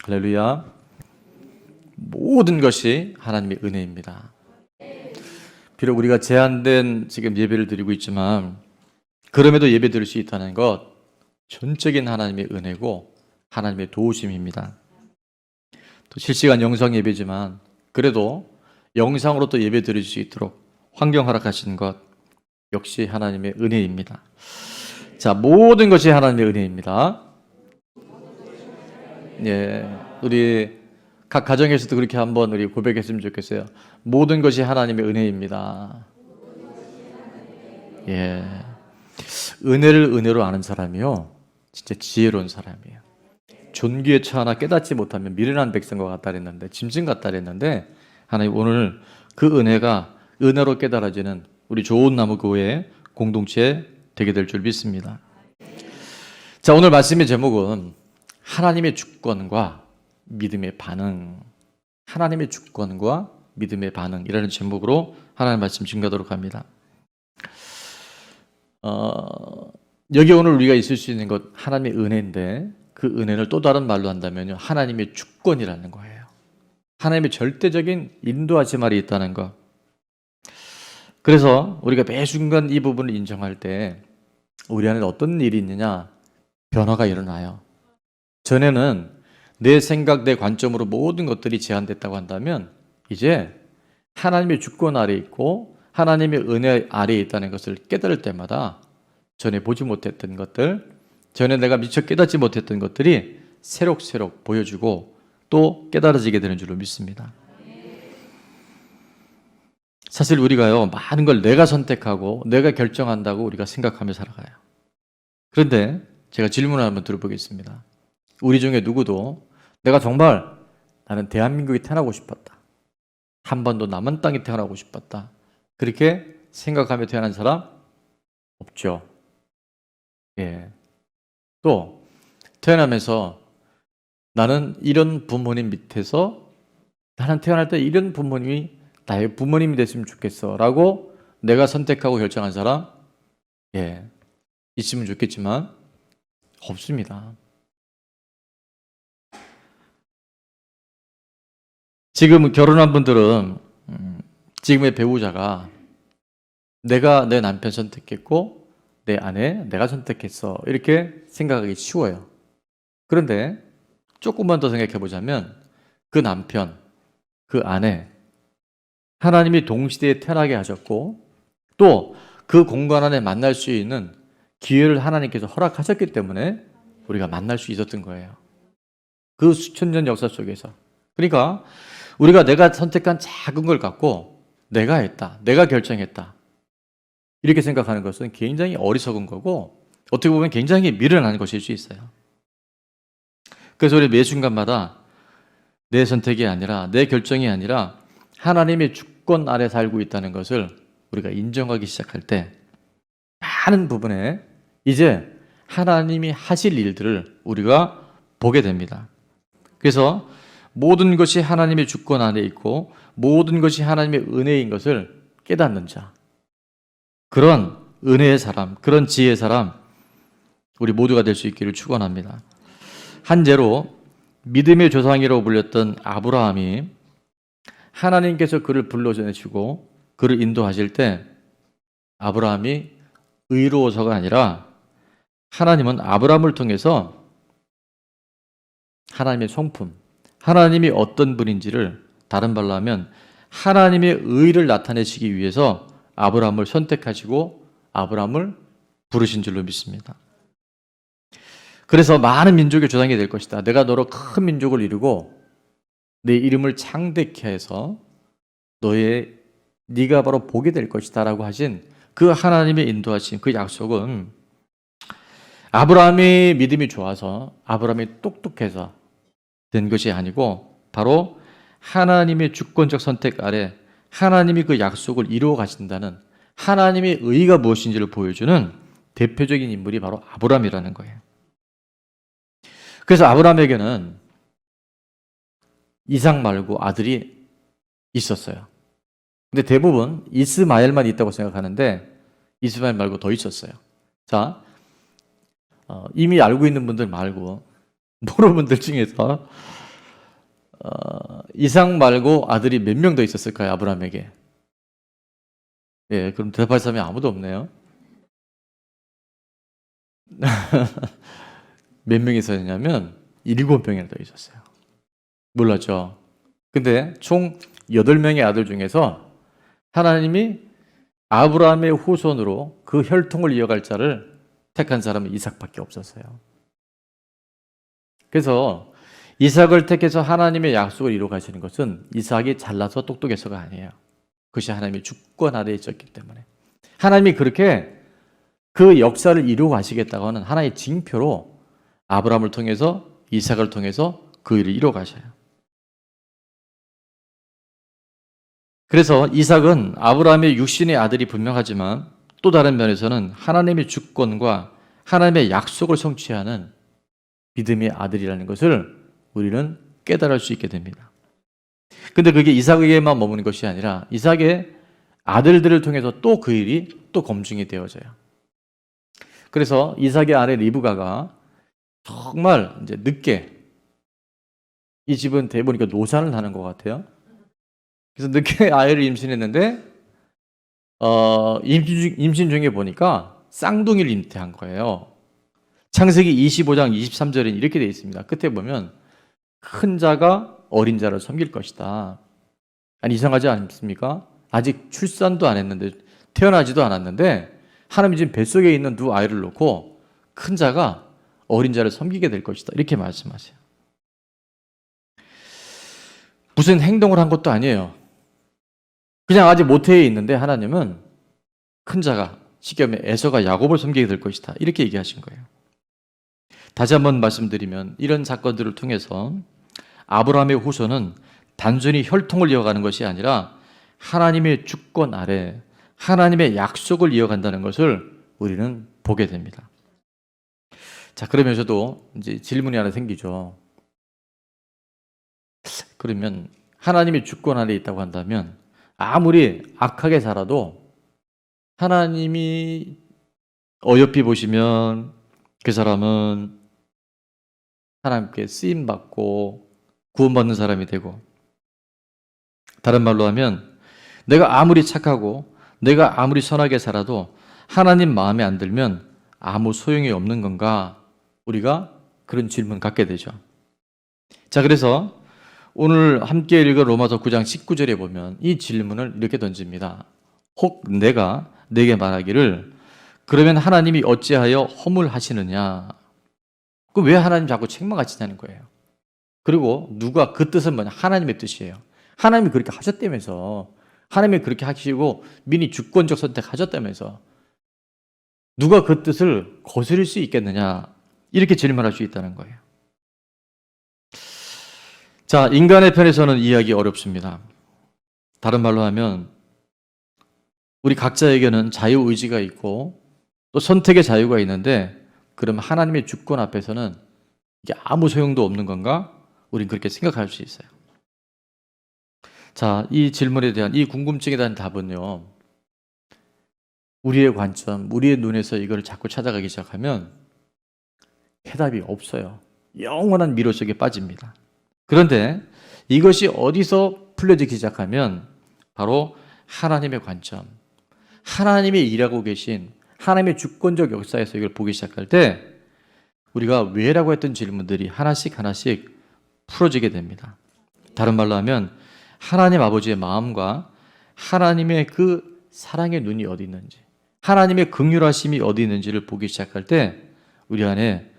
할렐루야. 모든 것이 하나님의 은혜입니다. 비록 우리가 제한된 지금 예배를 드리고 있지만 그럼에도 예배 드릴 수 있다는 것 전적인 하나님의 은혜고 하나님의 도우심입니다. 또 실시간 영상 예배지만 그래도 영상으로 또 예배 드릴 수 있도록 환경 허락하신 것 역시 하나님의 은혜입니다. 자, 모든 것이 하나님의 은혜입니다. 예, 우리 각 가정에서도 그렇게 한번 우리 고백했으면 좋겠어요. 모든 것이 하나님의 은혜입니다. 예, 은혜를 은혜로 아는 사람이요, 진짜 지혜로운 사람이에요. 존귀에 처하나 깨닫지 못하면 미련한 백성과 같다 그랬는데, 짐승 같다 그랬는데, 하나님 오늘 그 은혜가 은혜로 깨달아지는 우리 좋은 나무 교회 공동체 되게 될 줄 믿습니다. 자, 오늘 말씀의 제목은 하나님의 주권과 믿음의 반응, 하나님의 주권과 믿음의 반응이라는 제목으로 하나님의 말씀 증거하도록 합니다. 여기 오늘 우리가 있을 수 있는 것 하나님의 은혜인데, 그 은혜를 또 다른 말로 한다면요, 하나님의 주권이라는 거예요. 하나님의 절대적인 인도하심이 있다는 것. 그래서 우리가 매 순간 이 부분을 인정할 때 우리 안에 어떤 일이 있느냐? 변화가 일어나요. 전에는 내 생각, 내 관점으로 모든 것들이 제한됐다고 한다면 이제 하나님의 주권 아래에 있고 하나님의 은혜 아래에 있다는 것을 깨달을 때마다 전에 보지 못했던 것들, 전에 내가 미처 깨닫지 못했던 것들이 새록새록 보여주고 또 깨달아지게 되는 줄로 믿습니다. 사실 우리가요, 많은 걸 내가 선택하고 내가 결정한다고 우리가 생각하며 살아가요. 그런데 제가 질문을 한번 들어보겠습니다. 우리 중에 누구도 내가 정말 나는 대한민국에 태어나고 싶었다, 한 번도 남은 땅에 태어나고 싶었다, 그렇게 생각하며 태어난 사람 없죠. 예. 또 태어나면서 나는 이런 부모님 밑에서, 나는 태어날 때 이런 부모님이 나의 부모님이 됐으면 좋겠어 라고 내가 선택하고 결정한 사람, 예, 있으면 좋겠지만 없습니다. 지금 결혼한 분들은 지금의 배우자가 내가 내 남편 선택했고 내 아내 내가 선택했어 이렇게 생각하기 쉬워요. 그런데 조금만 더 생각해 보자면 그 남편, 그 아내 하나님이 동시대에 태어나게 하셨고 또 그 공간 안에 만날 수 있는 기회를 하나님께서 허락하셨기 때문에 우리가 만날 수 있었던 거예요. 그 수천 년 역사 속에서. 그러니까 우리가 내가 선택한 작은 걸 갖고 내가 했다, 내가 결정했다 이렇게 생각하는 것은 굉장히 어리석은 거고 어떻게 보면 굉장히 미련한 것일 수 있어요. 그래서 우리 매 순간마다 내 선택이 아니라, 내 결정이 아니라 하나님의 주권 아래 살고 있다는 것을 우리가 인정하기 시작할 때 많은 부분에 이제 하나님이 하실 일들을 우리가 보게 됩니다. 그래서 모든 것이 하나님의 주권 안에 있고 모든 것이 하나님의 은혜인 것을 깨닫는 자, 그런 은혜의 사람, 그런 지혜의 사람 우리 모두가 될 수 있기를 축원합니다. 한 예로 믿음의 조상이라고 불렸던 아브라함이 하나님께서 그를 불러내시고 그를 인도하실 때 아브라함이 의로워서가 아니라 하나님은 아브라함을 통해서 하나님의 성품, 하나님이 어떤 분인지를, 다른 말로 하면 하나님의 의를 나타내시기 위해서 아브라함을 선택하시고 아브라함을 부르신 줄로 믿습니다. 그래서 많은 민족의 조상이 될 것이다, 내가 너로 큰 민족을 이루고 내 이름을 창대케 해서 네가 바로 복이 될 것이다 라고 하신 그 하나님의 인도하신 그 약속은 아브라함의 믿음이 좋아서, 아브라함이 똑똑해서 된 것이 아니고 바로 하나님의 주권적 선택 아래 하나님이 그 약속을 이루어 가신다는 하나님의 의의가 무엇인지를 보여주는 대표적인 인물이 바로 아브라함이라는 거예요. 그래서 아브라함에게는 이삭 말고 아들이 있었어요. 근데 대부분 이스마엘만 있다고 생각하는데 이스마엘 말고 더 있었어요. 자, 이미 알고 있는 분들 말고 모르는 분들 중에서 이삭 말고 아들이 몇 명 더 있었을까요? 아브라함에게. 예, 그럼 대답할 사람이 아무도 없네요. 몇 명이 있었냐면 7명이나 더 있었어요. 몰랐죠. 근데 총 8명의 아들 중에서 하나님이 아브라함의 후손으로 그 혈통을 이어갈 자를 택한 사람은 이삭밖에 없었어요. 그래서 이삭을 택해서 하나님의 약속을 이루어 가시는 것은 이삭이 잘나서 똑똑해서가 아니에요. 그것이 하나님의 주권 아래에 있었기 때문에. 하나님이 그렇게 그 역사를 이루어 가시겠다고 하는 하나의 징표로 아브라함을 통해서 이삭을 통해서 그 일을 이루어 가셔요. 그래서 이삭은 아브라함의 육신의 아들이 분명하지만 또 다른 면에서는 하나님의 주권과 하나님의 약속을 성취하는 믿음의 아들이라는 것을 우리는 깨달을 수 있게 됩니다. 근데 그게 이삭에게만 머무는 것이 아니라 이삭의 아들들을 통해서 또 그 일이 또 검증이 되어져요. 그래서 이삭의 아내 리브가가 정말 이제 늦게, 이 집은 대보니까 노산을 하는 것 같아요. 그래서 늦게 아이를 임신했는데 임신 중에 보니까 쌍둥이를 잉태한 거예요. 창세기 25장 23절에 이렇게 되어 있습니다. 끝에 보면 큰 자가 어린 자를 섬길 것이다. 아니, 이상하지 않습니까? 아직 출산도 안 했는데, 태어나지도 않았는데 하나님이 지금 뱃속에 있는 두 아이를 놓고 큰 자가 어린 자를 섬기게 될 것이다, 이렇게 말씀하세요. 무슨 행동을 한 것도 아니에요. 그냥 아직 모태에 있는데 하나님은 큰 자가, 시겸의 에서가 야곱을 섬기게 될 것이다, 이렇게 얘기하신 거예요. 다시 한번 말씀드리면 이런 사건들을 통해서 아브라함의 후손은 단순히 혈통을 이어가는 것이 아니라 하나님의 주권 아래 하나님의 약속을 이어간다는 것을 우리는 보게 됩니다. 자, 그러면서도 이제 질문이 하나 생기죠. 그러면 하나님의 주권 아래 있다고 한다면 아무리 악하게 살아도 하나님이 어여삐 보시면 그 사람은 하나님께 쓰임받고 구원받는 사람이 되고, 다른 말로 하면 내가 아무리 착하고 내가 아무리 선하게 살아도 하나님 마음에 안 들면 아무 소용이 없는 건가? 우리가 그런 질문 갖게 되죠. 자, 그래서 오늘 함께 읽은 로마서 9장 19절에 보면 이 질문을 이렇게 던집니다. 혹 내가 내게 말하기를 그러면 하나님이 어찌하여 허물하시느냐? 그 왜 하나님 자꾸 책망하시냐는 거예요. 그리고 누가 그 뜻은 뭐냐? 하나님의 뜻이에요. 하나님이 그렇게 하셨다면서, 하나님이 그렇게 하시고 미리 주권적 선택하셨다면서 누가 그 뜻을 거스릴 수 있겠느냐? 이렇게 질문할 수 있다는 거예요. 자, 인간의 편에서는 이해하기 어렵습니다. 다른 말로 하면 우리 각자에게는 자유의지가 있고 또 선택의 자유가 있는데, 그럼 하나님의 주권 앞에서는 이게 아무 소용도 없는 건가? 우린 그렇게 생각할 수 있어요. 자, 이 질문에 대한, 이 궁금증에 대한 답은요, 우리의 관점, 우리의 눈에서 이걸 자꾸 찾아가기 시작하면 해답이 없어요. 영원한 미로 속에 빠집니다. 그런데 이것이 어디서 풀려지기 시작하면 바로 하나님의 관점, 하나님이 일하고 계신 하나님의 주권적 역사에서 이걸 보기 시작할 때 우리가 왜라고 했던 질문들이 하나씩 하나씩 풀어지게 됩니다. 다른 말로 하면 하나님 아버지의 마음과 하나님의 그 사랑의 눈이 어디 있는지, 하나님의 긍휼하심이 어디 있는지를 보기 시작할 때 우리 안에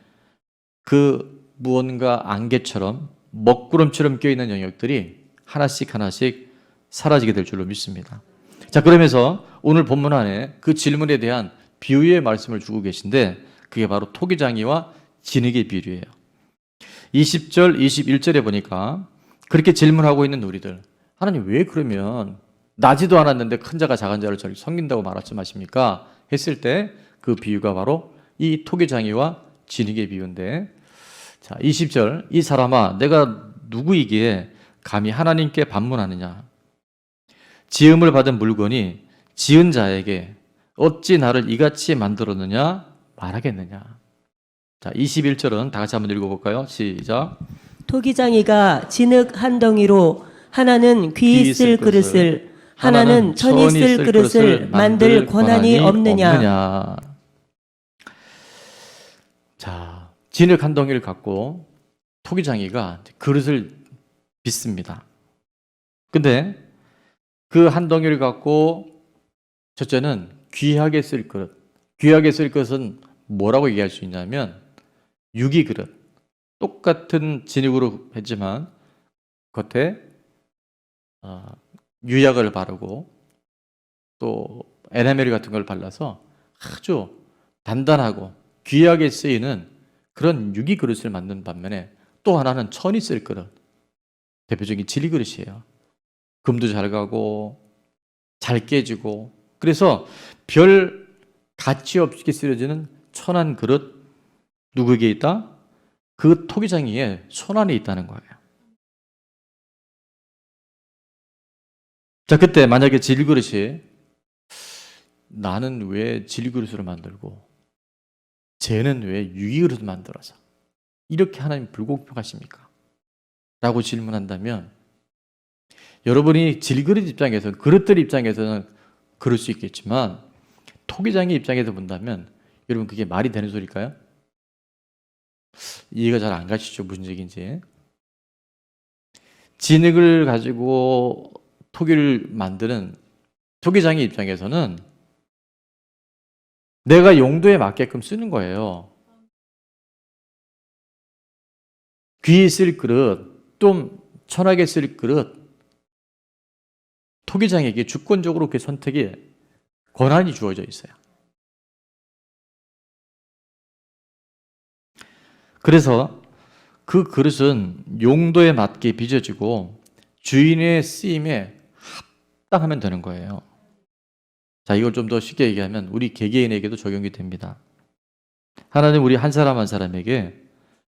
그 무언가 안개처럼 먹구름처럼 껴있는 영역들이 하나씩 하나씩 사라지게 될 줄로 믿습니다. 자, 그러면서 오늘 본문 안에 그 질문에 대한 비유의 말씀을 주고 계신데 그게 바로 토기장이와 진흙의 비유예요. 20절, 21절에 보니까 그렇게 질문하고 있는 우리들, 하나님 왜 그러면 나지도 않았는데 큰 자가 작은 자를 저렇게 섬긴다고 말씀하십니까? 했을 때 그 비유가 바로 이 토기장이와 진흙의 비유인데, 자, 20절, 이 사람아 내가 누구이기에 감히 하나님께 반문하느냐? 지음을 받은 물건이 지은 자에게 어찌 나를 이같이 만들었느냐 말하겠느냐? 자, 21절은 다 같이 한번 읽어볼까요? 시작. 토기장이가 진흙 한 덩이로 하나는 귀 있을 그릇을 하나는 천 있을 그릇을 만들 권한이 없느냐. 자, 진흙 한 덩이를 갖고 토기장이가 그릇을 빚습니다. 근데 그 한 덩이를 갖고 첫째는 귀하게 쓸 그릇. 귀하게 쓸 것은 뭐라고 얘기할 수 있냐면 유기 그릇. 똑같은 진흙으로 했지만 겉에 유약을 바르고 또 에나멜 같은 걸 발라서 아주 단단하고 귀하게 쓰이는 그런 유기 그릇을 만든 반면에 또 하나는 천이 쓸 그릇. 대표적인 진리 그릇이에요. 금도 잘 가고 잘 깨지고 그래서 별 가치 없이 쓰여지는 천한 그릇 누구에게 있다? 그 토기장이의 손 안에 있다는 거예요. 자, 그때 만약에 진리 그릇이 나는 왜 진리 그릇으로 만들고 쟤는 왜 유기 그릇을 만들어서 이렇게 하나님 불공평하십니까? 라고 질문한다면 여러분이 질그릇 입장에서는 그릇들 입장에서는 그럴 수 있겠지만 토기장의 입장에서 본다면 여러분 그게 말이 되는 소리일까요? 이해가 잘 안 가시죠? 무슨 얘기인지. 진흙을 가지고 토기를 만드는 토기장의 입장에서는 내가 용도에 맞게끔 쓰는 거예요. 귀에 쓸 그릇, 좀 천하게 쓸 그릇, 토기장에게 주권적으로 그 선택에 권한이 주어져 있어요. 그래서 그 그릇은 용도에 맞게 빚어지고 주인의 쓰임에 합당하면 되는 거예요. 자, 이걸 좀 더 쉽게 얘기하면 우리 개개인에게도 적용이 됩니다. 하나님 우리 한 사람 한 사람에게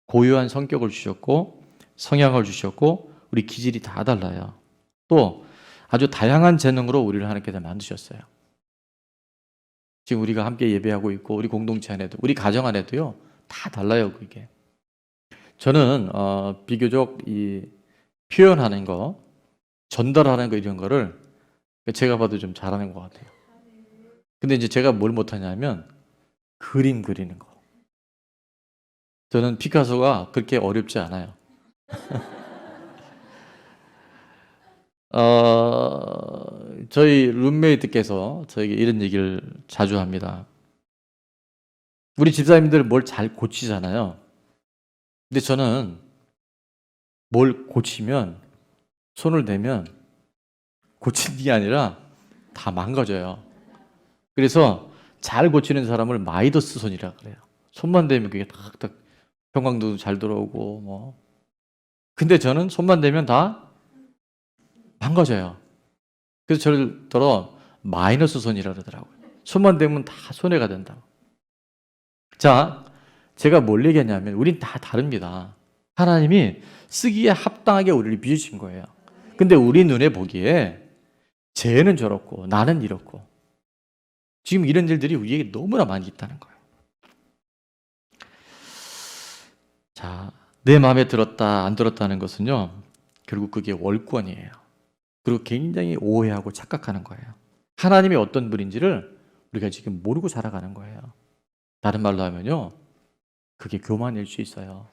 고유한 성격을 주셨고 성향을 주셨고 우리 기질이 다 달라요. 또 아주 다양한 재능으로 우리를 하나님께서 만드셨어요. 지금 우리가 함께 예배하고 있고 우리 공동체 안에도 우리 가정 안에도요 다 달라요. 그게 저는 비교적 이 표현하는 거 전달하는 거 이런 거를 제가 봐도 좀 잘하는 것 같아요. 근데 이제 제가 뭘 못하냐면 그림 그리는 거. 저는 피카소가 그렇게 어렵지 않아요. 저희 룸메이트께서 저에게 이런 얘기를 자주 합니다. 우리 집사님들 뭘 잘 고치잖아요. 근데 저는 뭘 고치면 손을 대면 고치는 게 아니라 다 망가져요. 그래서 잘 고치는 사람을 마이더스 손이라 그래요. 손만 대면 그게 탁탁 평강도 잘 들어오고 뭐. 근데 저는 손만 대면 다 망가져요. 그래서 저를 들어 마이너스 손이라 그러더라고요. 손만 대면 다 손해가 된다고. 자, 제가 뭘 얘기하냐면 우린 다 다릅니다. 하나님이 쓰기에 합당하게 우리를 빚으신 거예요. 근데 우리 눈에 보기에 쟤는 저렇고 나는 이렇고 지금 이런 일들이 우리에게 너무나 많이 있다는 거예요. 자, 내 마음에 들었다 안 들었다는 것은요 결국 그게 월권이에요. 그리고 굉장히 오해하고 착각하는 거예요. 하나님이 어떤 분인지를 우리가 지금 모르고 살아가는 거예요. 다른 말로 하면요 그게 교만일 수 있어요.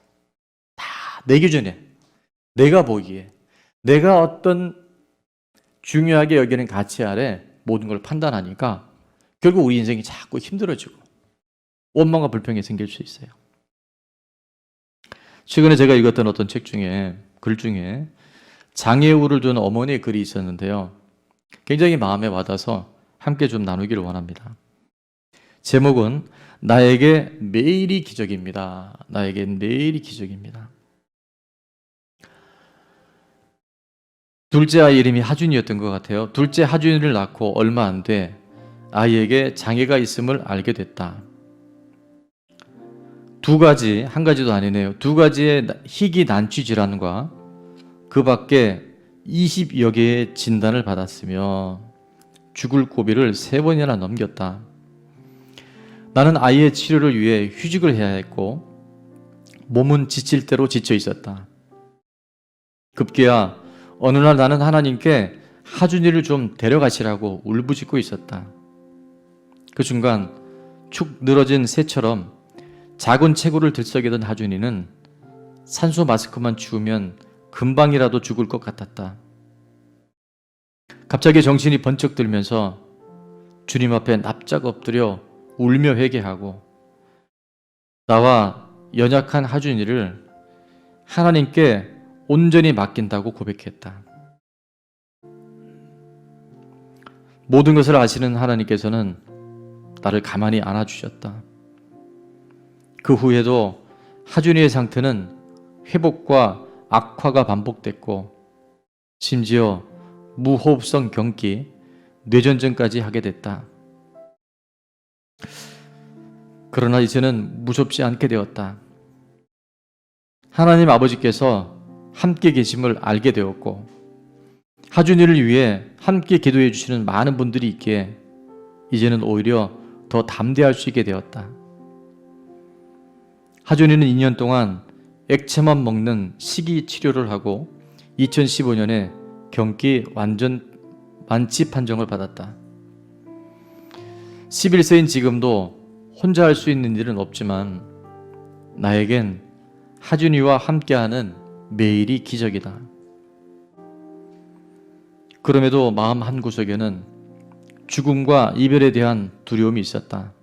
다 내 기준에 내가 보기에 내가 어떤 중요하게 여기는 가치 아래 모든 걸 판단하니까 결국 우리 인생이 자꾸 힘들어지고 원망과 불평이 생길 수 있어요. 최근에 제가 읽었던 어떤 책 중에 글 중에 장애우를 둔 어머니의 글이 있었는데요. 굉장히 마음에 와닿아서 함께 좀 나누기를 원합니다. 제목은 나에게 매일이 기적입니다. 나에게 매일이 기적입니다. 둘째 아이 이름이 하준이었던 것 같아요. 둘째 하준이를 낳고 얼마 안 돼 아이에게 장애가 있음을 알게 됐다. 한 가지도 아니네요. 2가지의 희귀 난취 질환과 그 밖에 20여 개의 진단을 받았으며 죽을 고비를 3번이나 넘겼다. 나는 아이의 치료를 위해 휴직을 해야 했고 몸은 지칠 대로 지쳐 있었다. 급기야 어느 날 나는 하나님께 하준이를 좀 데려가시라고 울부짖고 있었다. 그 순간 축 늘어진 새처럼 작은 체구를 들썩이던 하준이는 산소 마스크만 주우면 금방이라도 죽을 것 같았다. 갑자기 정신이 번쩍 들면서 주님 앞에 납작 엎드려 울며 회개하고 나와 연약한 하준이를 하나님께 온전히 맡긴다고 고백했다. 모든 것을 아시는 하나님께서는 나를 가만히 안아주셨다. 그 후에도 하준이의 상태는 회복과 악화가 반복됐고 심지어 무호흡성 경기, 뇌전증까지 하게 됐다. 그러나 이제는 무섭지 않게 되었다. 하나님 아버지께서 함께 계심을 알게 되었고 하준이를 위해 함께 기도해 주시는 많은 분들이 있기에 이제는 오히려 더 담대할 수 있게 되었다. 하준이는 2년 동안 액체만 먹는 식이 치료를 하고 2015년에 경기 완전 완치 판정을 받았다. 11세인 지금도 혼자 할 수 있는 일은 없지만 나에겐 하준이와 함께하는 매일이 기적이다. 그럼에도 마음 한구석에는 죽음과 이별에 대한 두려움이 있었다.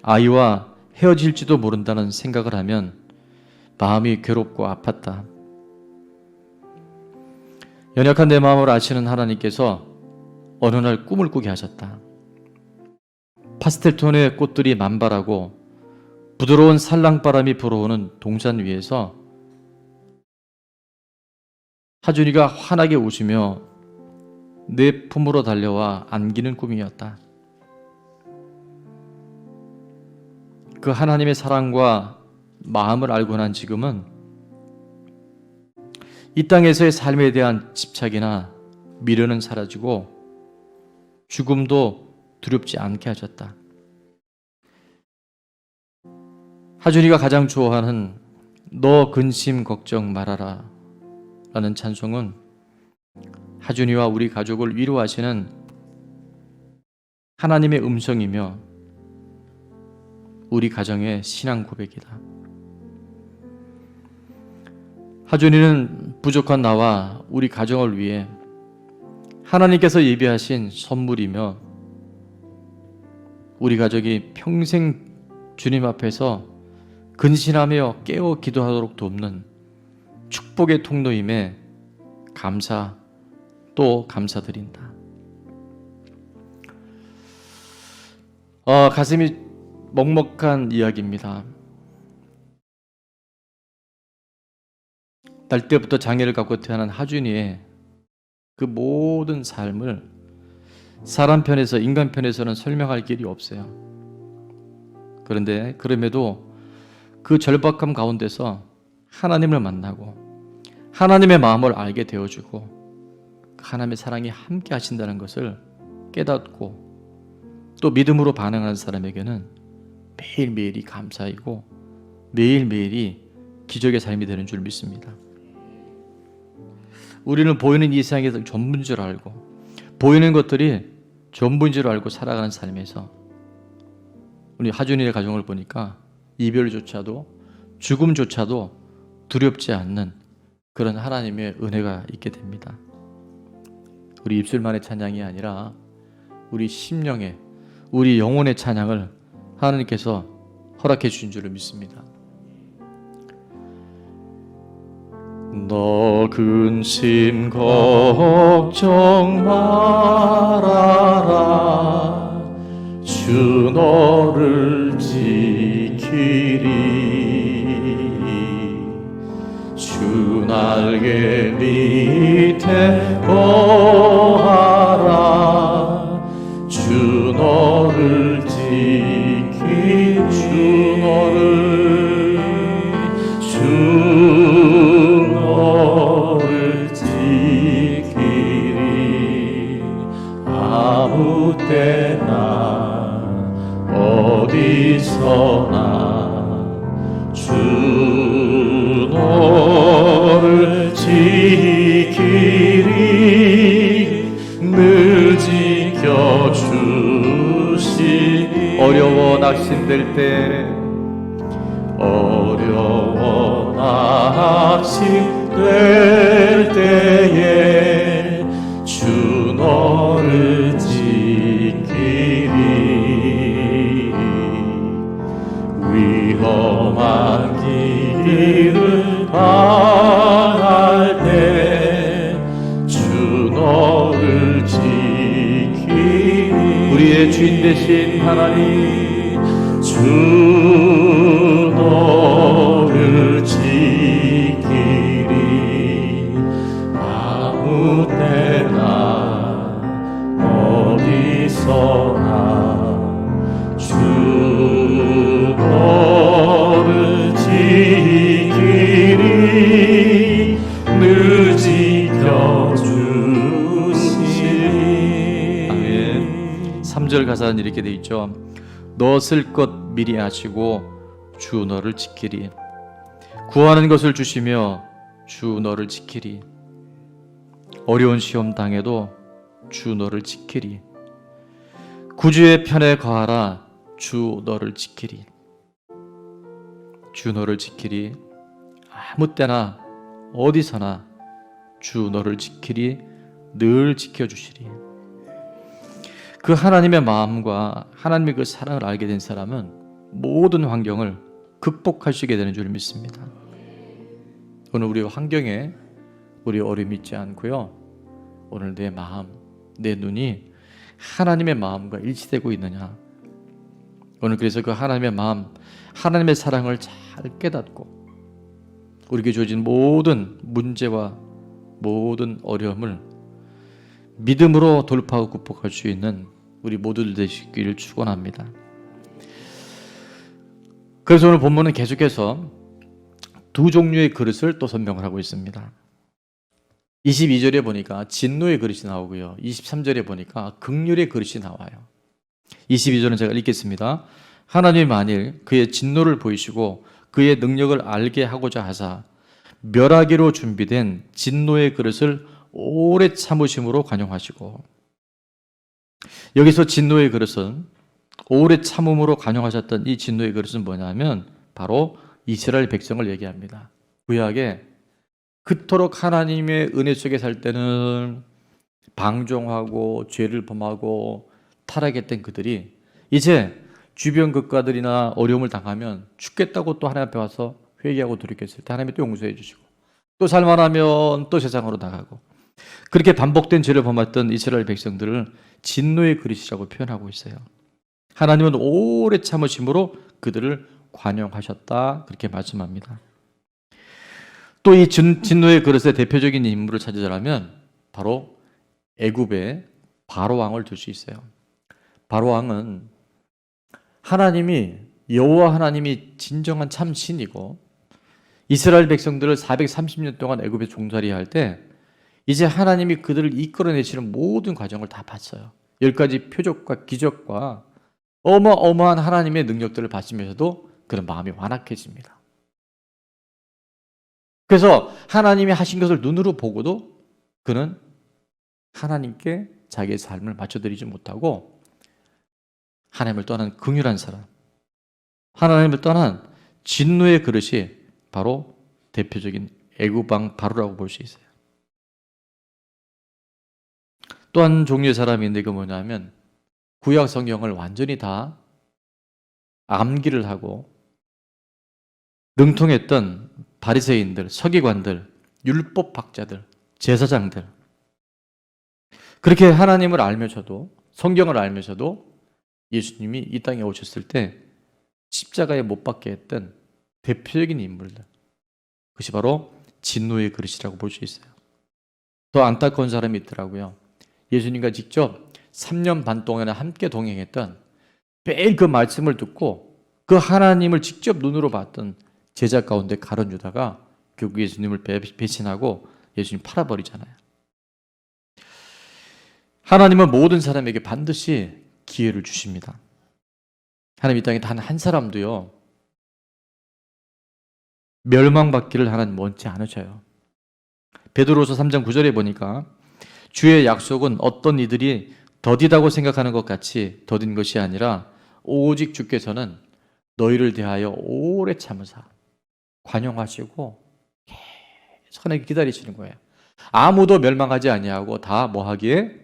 아이와 헤어질지도 모른다는 생각을 하면 마음이 괴롭고 아팠다. 연약한 내 마음을 아시는 하나님께서 어느 날 꿈을 꾸게 하셨다. 파스텔톤의 꽃들이 만발하고 부드러운 살랑바람이 불어오는 동산 위에서 하준이가 환하게 웃으며 내 품으로 달려와 안기는 꿈이었다. 그 하나님의 사랑과 마음을 알고 난 지금은 이 땅에서의 삶에 대한 집착이나 미련은 사라지고 죽음도 두렵지 않게 하셨다. 하준이가 가장 좋아하는 너 근심 걱정 말아라 라는 찬송은 하준이와 우리 가족을 위로하시는 하나님의 음성이며 우리 가정의 신앙 고백이다. 하준이는 부족한 나와 우리 가정을 위해 하나님께서 예비하신 선물이며 우리 가족이 평생 주님 앞에서 근신하며 깨어 기도하도록 돕는 축복의 통로임에 감사 또 감사드린다. 가슴이 먹먹한 이야기입니다. 날 때부터 장애를 갖고 태어난 하준이의 그 모든 삶을 사람 편에서 인간 편에서는 설명할 길이 없어요. 그런데 그럼에도 그 절박함 가운데서 하나님을 만나고 하나님의 마음을 알게 되어주고 하나님의 사랑이 함께 하신다는 것을 깨닫고 또 믿음으로 반응하는 사람에게는 매일매일이 감사이고 매일매일이 기적의 삶이 되는 줄 믿습니다. 우리는 보이는 이 세상에서 전부인 줄 알고 보이는 것들이 전부인 줄 알고 살아가는 삶에서 우리 하준이의 가정을 보니까 이별조차도 죽음조차도 두렵지 않는 그런 하나님의 은혜가 있게 됩니다. 우리 입술만의 찬양이 아니라 우리 심령의 우리 영혼의 찬양을 하나님께서 허락해 주신 줄을 믿습니다. 너 근심 걱정 말아라 주 너를 지키리 주 날개 밑에 거하라 주 너를 지키리 주 너를 지키리 아무 때나 어디서나 주 너를 지키리 늘 지켜주시니 어려워 낙심될 때 어려워 낙심될 때에 주 너를 지키리 위험한 길을 당할 때 주 너를 지키리 우리의 주인 되신 하나님 주 너를 지키리 아무 때나 어디서나 주 너를 지키리 늘 지켜주시리 아멘. 3절 가사는 이렇게 돼 있죠. 너 쓸 것 미리 아시고 주 너를 지키리. 구하는 것을 주시며 주 너를 지키리. 어려운 시험 당해도 주 너를 지키리. 구주의 편에 거하라. 주 너를 지키리. 주 너를 지키리. 아무 때나 어디서나 주 너를 지키리. 늘 지켜주시리. 그 하나님의 마음과 하나님의 그 사랑을 알게 된 사람은 모든 환경을 극복할 수 있게 되는 줄 믿습니다. 오늘 우리 환경에 우리 어려움이 있지 않고요. 오늘 내 마음, 내 눈이 하나님의 마음과 일치되고 있느냐. 오늘 그래서 그 하나님의 마음, 하나님의 사랑을 잘 깨닫고 우리에게 주어진 모든 문제와 모든 어려움을 믿음으로 돌파하고 극복할 수 있는 우리 모두들 되시기를 축원합니다. 그래서 오늘 본문은 계속해서 두 종류의 그릇을 또 설명을 하고 있습니다. 22절에 보니까 진노의 그릇이 나오고요. 23절에 보니까 긍휼의 그릇이 나와요. 22절은 제가 읽겠습니다. 하나님이 만일 그의 진노를 보이시고 그의 능력을 알게 하고자 하사 멸하기로 준비된 진노의 그릇을 오래 참으심으로 관용하시고, 여기서 진노의 그릇은 오래 참음으로 관용하셨던 이 진노의 그릇은 뭐냐면 바로 이스라엘 백성을 얘기합니다. 구약에 그토록 하나님의 은혜 속에 살 때는 방종하고 죄를 범하고 타락했던 그들이 이제 주변 국가들이나 어려움을 당하면 죽겠다고 또 하나님 앞에 와서 회개하고 돌이켰을 때 하나님이 또 용서해 주시고, 또 살만하면 또 세상으로 나가고, 그렇게 반복된 죄를 범했던 이스라엘 백성들을 진노의 그릇이라고 표현하고 있어요. 하나님은 오래 참으심으로 그들을 관용하셨다, 그렇게 말씀합니다. 또 이 진노의 그릇의 대표적인 인물을 찾으자면 바로 애굽의 바로 왕을 들 수 있어요. 바로 왕은 하나님이, 여호와 하나님이 진정한 참 신이고 이스라엘 백성들을 430년 동안 애굽에 종살이 할 때 이제 하나님이 그들을 이끌어내시는 모든 과정을 다 봤어요. 10가지 표적과 기적과 어마어마한 하나님의 능력들을 봤으면서도 그런 마음이 완악해집니다. 그래서 하나님이 하신 것을 눈으로 보고도 그는 하나님께 자기의 삶을 맞춰드리지 못하고 하나님을 떠난 긍휼한 사람, 하나님을 떠난 진노의 그릇이 바로 대표적인 애굽 왕 바로라고 볼 수 있어요. 또 한 종류의 사람이 있는데 그 뭐냐면 구약 성경을 완전히 다 암기를 하고 능통했던 바리새인들, 서기관들, 율법학자들, 제사장들, 그렇게 하나님을 알면서도, 성경을 알면서도 예수님이 이 땅에 오셨을 때 십자가에 못 박게 했던 대표적인 인물들, 그것이 바로 진노의 그릇이라고 볼 수 있어요. 더 안타까운 사람이 있더라고요. 예수님과 직접 3년 반 동안에 함께 동행했던, 매일 그 말씀을 듣고 그 하나님을 직접 눈으로 봤던 제자 가운데 가룟 유다가 결국 예수님을 배신하고 예수님 팔아버리잖아요. 하나님은 모든 사람에게 반드시 기회를 주십니다. 하나님 이 땅에 단 한 사람도요 멸망받기를 하나님 원치 않으셔요. 베드로서 3장 9절에 보니까 주의 약속은 어떤 이들이 더디다고 생각하는 것 같이 더딘 것이 아니라 오직 주께서는 너희를 대하여 오래 참으사 관용하시고 선하게 기다리시는 거예요. 아무도 멸망하지 아니하고 다 뭐하기에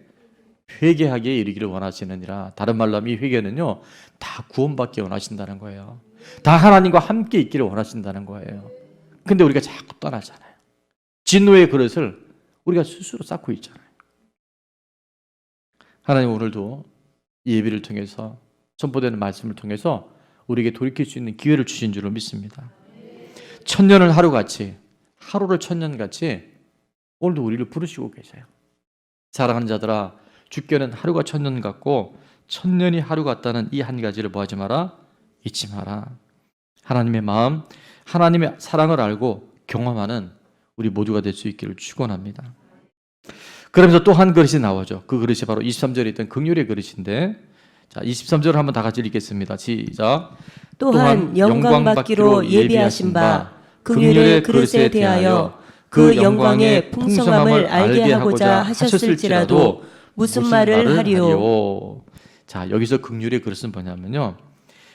회개하기에 이르기를 원하시느니라. 다른 말로 하면 이 회개는요, 다 구원받기 원하신다는 거예요. 다 하나님과 함께 있기를 원하신다는 거예요. 근데 우리가 자꾸 떠나잖아요. 진노의 그릇을 우리가 스스로 쌓고 있잖아요. 하나님 오늘도 이 예배를 통해서 선포되는 말씀을 통해서 우리에게 돌이킬 수 있는 기회를 주신 줄로 믿습니다. 천년을 하루같이, 하루를 천년같이 오늘도 우리를 부르시고 계세요. 사랑하는 자들아, 주께는 하루가 천년 같고 천년이 하루 같다는 이 한 가지를 뭐하지 마라? 잊지 마라. 하나님의 마음, 하나님의 사랑을 알고 경험하는 우리 모두가 될 수 있기를 축원합니다. 그러면서 또 한 그릇이 나오죠. 그 그릇이 바로 23절에 있던 긍휼의 그릇인데, 자, 23절을 한번 다 같이 읽겠습니다. 시작. 또한 영광 받기로 예비하신 바 긍휼의 그릇에 대하여 그 영광의 풍성함을 알게 하고자 하셨을지라도 무슨 말을 하리요. 자, 여기서 긍휼의 그릇은 뭐냐면요,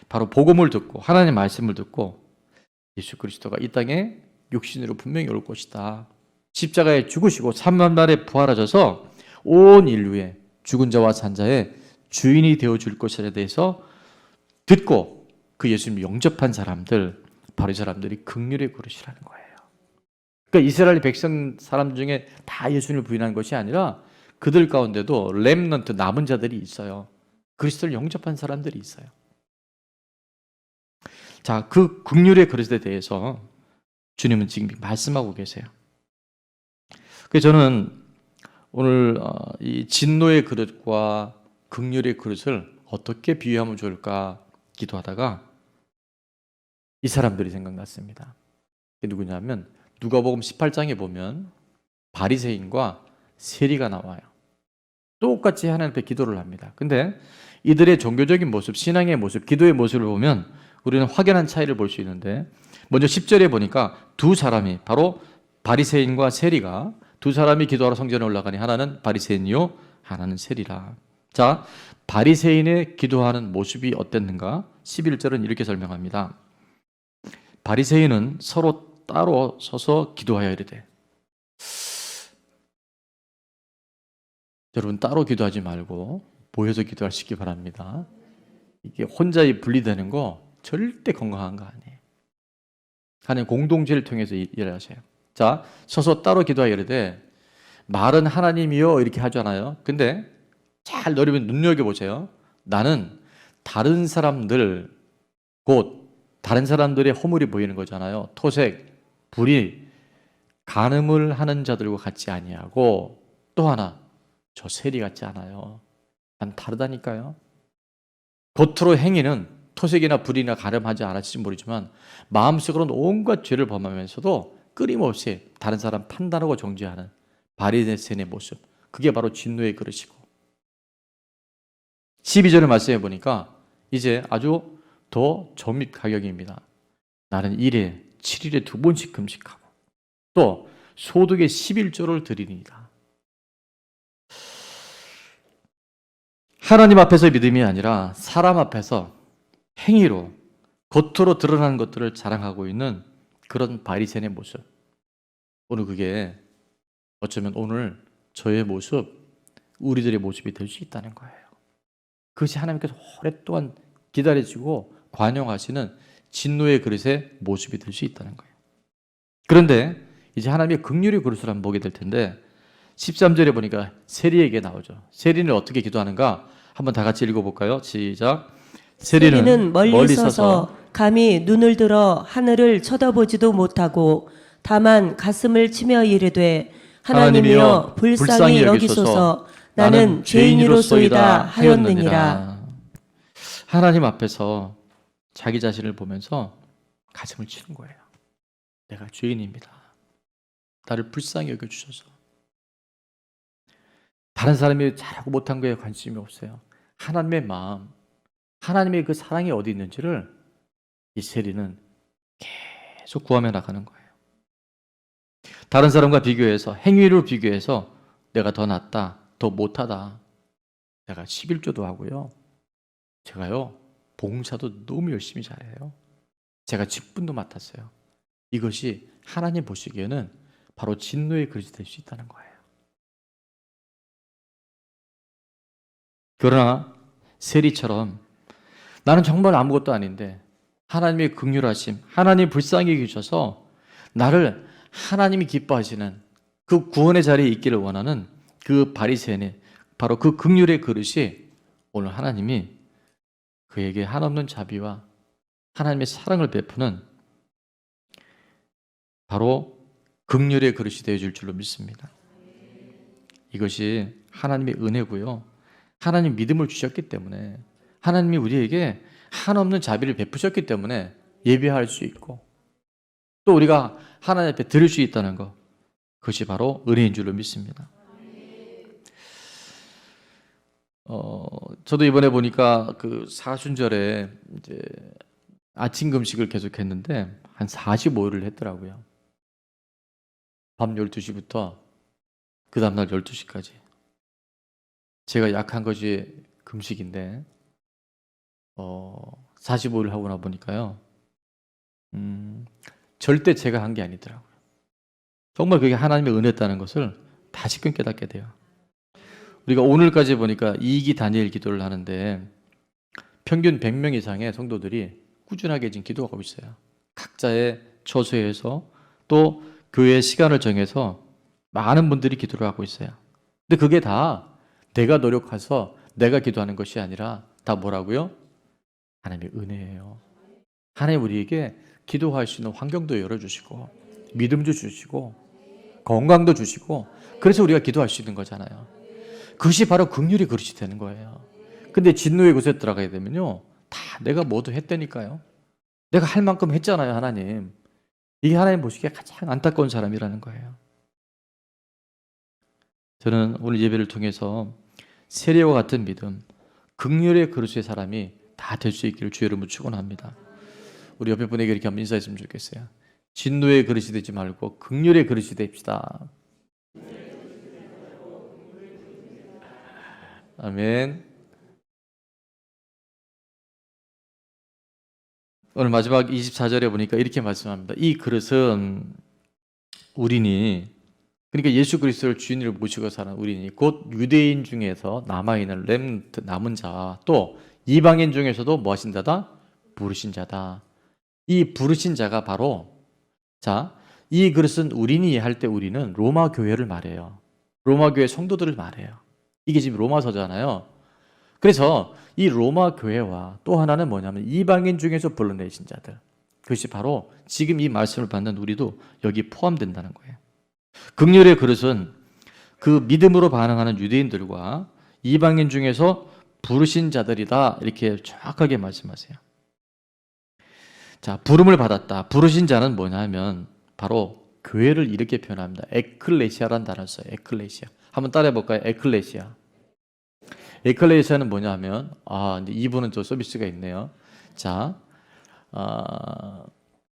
바로 복음을 듣고 하나님의 말씀을 듣고 예수 그리스도가 이 땅에 육신으로 분명히 올 것이다, 십자가에 죽으시고 3만 날에 부활하셔서 온 인류의 죽은 자와 산 자의 주인이 되어줄 것에 대해서 듣고 그 예수님을 영접한 사람들, 바로 이 사람들이 긍휼의 그릇이라는 거예요. 그러니까 이스라엘 백성 사람 중에 다 예수님을 부인한 것이 아니라 그들 가운데도 렘넌트, 남은 자들이 있어요. 그리스도를 영접한 사람들이 있어요. 자, 그 긍휼의 그릇에 대해서 주님은 지금 말씀하고 계세요. 그래서 저는 오늘 이 진노의 그릇과 긍휼의 그릇을 어떻게 비유하면 좋을까 기도하다가 이 사람들이 생각났습니다. 그게 누구냐면 누가복음 18장에 보면 바리새인과 세리가 나와요. 똑같이 하나님 앞에 기도를 합니다. 근데 이들의 종교적인 모습, 신앙의 모습, 기도의 모습을 보면 우리는 확연한 차이를 볼 수 있는데, 먼저 10절에 보니까 두 사람이, 바로 바리새인과 세리가 두 사람이 기도하러 성전에 올라가니 하나는 바리새인이요 하나는 세리라. 자, 바리새인의 기도하는 모습이 어땠는가? 11절은 이렇게 설명합니다. 바리새인은 서로 따로 서서 기도하여 이르되, 여러분 따로 기도하지 말고 모여서 기도하시기 바랍니다. 이게 혼자 분리되는 거 절대 건강한 거 아니에요. 하나님 공동체를 통해서 일하세요. 자, 서서 따로 기도하여 이르되, 말은 하나님이요 이렇게 하잖아요. 근데 잘 눈여겨보세요. 나는 다른 사람들, 곧 다른 사람들의 허물이 보이는 거잖아요. 토색, 불의, 간음을 하는 자들과 같지 아니하고, 또 하나, 저 세리 같지 않아요. 난 다르다니까요. 겉으로 행위는 토색이나 불의나 간음하지 않았을지 모르지만 마음속으로는 온갖 죄를 범하면서도 끊임없이 다른 사람 판단하고 정죄하는 바리새인의 모습, 그게 바로 진노의 그릇이고, 12절을 말씀해 보니까 이제 아주 더 점입 가격입니다. 나는 1회, 7일에 2번씩 금식하고 또 소득의 11조를 드리니이다. 하나님 앞에서 믿음이 아니라 사람 앞에서 행위로, 겉으로 드러나는 것들을 자랑하고 있는 그런 바리새인의 모습. 오늘 그게 어쩌면 오늘 저의 모습, 우리들의 모습이 될 수 있다는 거예요. 그것이 하나님께서 오랫동안 기다려주고 관용하시는 진노의 그릇의 모습이 될 수 있다는 거예요. 그런데 이제 하나님의 긍휼의 그릇을 한번 보게 될 텐데, 13절에 보니까 세리에게 나오죠. 세리는 어떻게 기도하는가? 한번 다 같이 읽어볼까요? 시작. 세리는 멀리 서서 감히 눈을 들어 하늘을 쳐다보지도 못하고 다만 가슴을 치며 이르되, 하나님이여 불쌍히 여기소서, 나는 죄인이로소이다 하였느니라. 하나님 앞에서 자기 자신을 보면서 가슴을 치는 거예요. 내가 죄인입니다. 나를 불쌍히 여겨주셔서. 다른 사람이 잘하고 못한 거에 관심이 없어요. 하나님의 마음, 하나님의 그 사랑이 어디 있는지를 이 세리는 계속 구하며 나가는 거예요. 다른 사람과 비교해서 행위로 비교해서 내가 더 낫다, 더 못하다. 내가 11조도 하고요. 제가요 봉사도 너무 열심히 잘해요. 제가 직분도 맡았어요. 이것이 하나님 보시기에는 바로 진노의 그릇이 될 수 있다는 거예요. 그러나 세리처럼 나는 정말 아무것도 아닌데 하나님의 긍휼하심, 하나님 불쌍히 여기셔서 나를 하나님이 기뻐하시는 그 구원의 자리에 있기를 원하는 그 바리새인의 바로 그 긍휼의 그릇이 오늘 하나님이 그에게 한없는 자비와 하나님의 사랑을 베푸는 바로 긍휼의 그릇이 되어줄 줄로 믿습니다. 이것이 하나님의 은혜고요. 하나님 믿음을 주셨기 때문에 하나님이 우리에게 한없는 자비를 베푸셨기 때문에 예배할 수 있고 또 우리가 하나님 앞에 드릴 수 있다는 것, 그것이 바로 은혜인 줄로 믿습니다. 저도 이번에 보니까 그 사순절에 이제 아침 금식을 계속했는데 한 45일을 했더라고요. 밤 12시부터 그 다음날 12시까지. 제가 약한 것이 금식인데 45일 하고 나 보니까요. 절대 제가 한 게 아니더라고요. 정말 그게 하나님의 은혜였다는 것을 다시금 깨닫게 돼요. 우리가 오늘까지 보니까 2기 다니엘 기도를 하는데 평균 100명 이상의 성도들이 꾸준하게 지금 기도하고 있어요. 각자의 처소에서 또 교회 시간을 정해서 많은 분들이 기도를 하고 있어요. 근데 그게 다 내가 노력해서 내가 기도하는 것이 아니라 다 뭐라고요? 하나님의 은혜예요. 하나님 우리에게 기도할 수 있는 환경도 열어주시고 믿음도 주시고 건강도 주시고 그래서 우리가 기도할 수 있는 거잖아요. 그것이 바로 긍휼의 그릇이 되는 거예요. 근데 진노의 곳에 들어가게 되면요 다 내가 뭐도 했다니까요. 내가 할 만큼 했잖아요. 하나님. 이게 하나님 보시기에 가장 안타까운 사람이라는 거예요. 저는 오늘 예배를 통해서 세례와 같은 믿음, 긍휼의 그릇의 사람이 다 될 수 있기를 주의 이름으로 축원합니다. 우리 옆에 분에게 이렇게 한번 인사했으면 좋겠어요. 진노의 그릇이 되지 말고 긍휼의 그릇이 됩시다. 아멘. 오늘 마지막 24절에 보니까 이렇게 말씀합니다. 이 그릇은 우리니, 그러니까 예수 그리스도를 주인으로 모시고 사는 우리니 곧 유대인 중에서 남아있는 렘넌트 남은 자 또 이방인 중에서도 뭐 하신 자다? 부르신 자다. 이 부르신 자가 바로 이 그릇은 우리니 할 때 우리는 로마 교회를 말해요. 로마 교회 성도들을 말해요. 이게 지금 로마서잖아요. 그래서 이 로마 교회와 또 하나는 뭐냐면 이방인 중에서 불러내신 자들. 그것이 바로 지금 이 말씀을 받는 우리도 여기 포함된다는 거예요. 긍휼의 그릇은 그 믿음으로 반응하는 유대인들과 이방인 중에서 부르신 자들이다. 이렇게 정확하게 말씀하세요. 자, 부름을 받았다. 부르신 자는 뭐냐면 바로 교회를 이렇게 표현합니다. 에클레시아라는 단어를 써요. 에클레시아. 한번 따라해 볼까요? 에클레시아. 에클레시아는 뭐냐면 이제 이분은 또 서비스가 있네요. 자,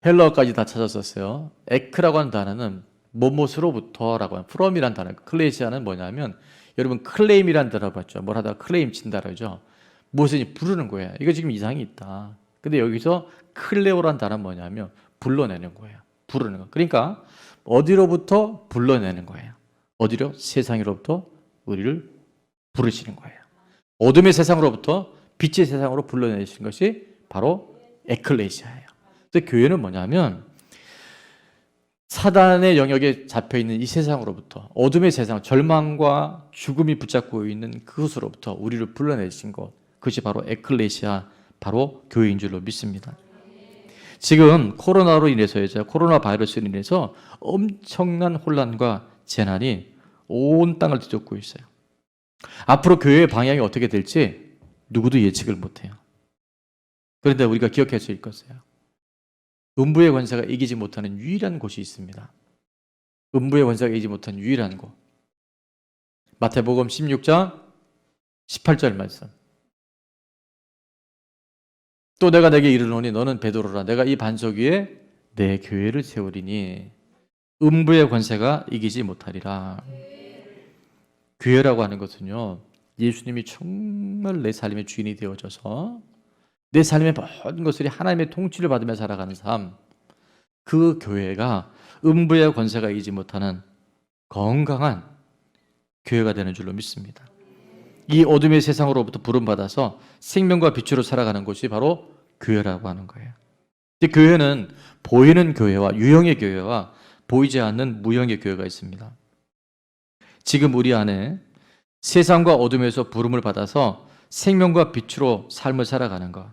헬러어까지 다 찾았었어요. 에크라고 하는 단어는 뭐뭐로부터라고 하는 프롬이라는 단어. 클레시아는 뭐냐면 여러분 클레임이라는 단어 봤죠? 뭘 하다가 클레임 친다 그러죠. 무엇을 부르는 거예요. 이거 지금 이상이 있다. 근데 여기서 클레오라는 단어는 뭐냐면 불러내는 거예요. 부르는 거. 그러니까 어디로부터 불러내는 거예요. 어디로? 세상으로부터 우리를 부르시는 거예요. 어둠의 세상으로부터 빛의 세상으로 불러내시는 것이 바로 에클레시아예요. 그래서 교회는 뭐냐면 사단의 영역에 잡혀있는 이 세상으로부터 어둠의 세상, 절망과 죽음이 붙잡고 있는 그것으로부터 우리를 불러내신 것, 그것이 바로 에클레시아, 바로 교회인 줄로 믿습니다. 지금 코로나로 인해서요, 코로나 바이러스로 인해서 엄청난 혼란과 재난이 온 땅을 뒤덮고 있어요. 앞으로 교회의 방향이 어떻게 될지 누구도 예측을 못해요. 그런데 우리가 기억할 수 있겠어요. 음부의 권세가 이기지 못하는 유일한 곳이 있습니다. 음부의 권세가 이기지 못하는 유일한 곳. 마태복음 16장 18절 말씀. 또 내가 내게 이르노니 너는 베드로라. 내가 이 반석 위에 내 교회를 세우리니 음부의 권세가 이기지 못하리라. 교회라고 하는 것은요, 예수님이 정말 내 삶의 주인이 되어져서 내 삶의 모든 것들이 하나님의 통치를 받으며 살아가는 삶, 그 교회가 음부의 권세가 이기지 못하는 건강한 교회가 되는 줄로 믿습니다. 이 어둠의 세상으로부터 부름받아서 생명과 빛으로 살아가는 곳이 바로 교회라고 하는 거예요. 교회는 보이는 교회와 유형의 교회와 보이지 않는 무형의 교회가 있습니다. 지금 우리 안에 세상과 어둠에서 부름을 받아서 생명과 빛으로 삶을 살아가는 것,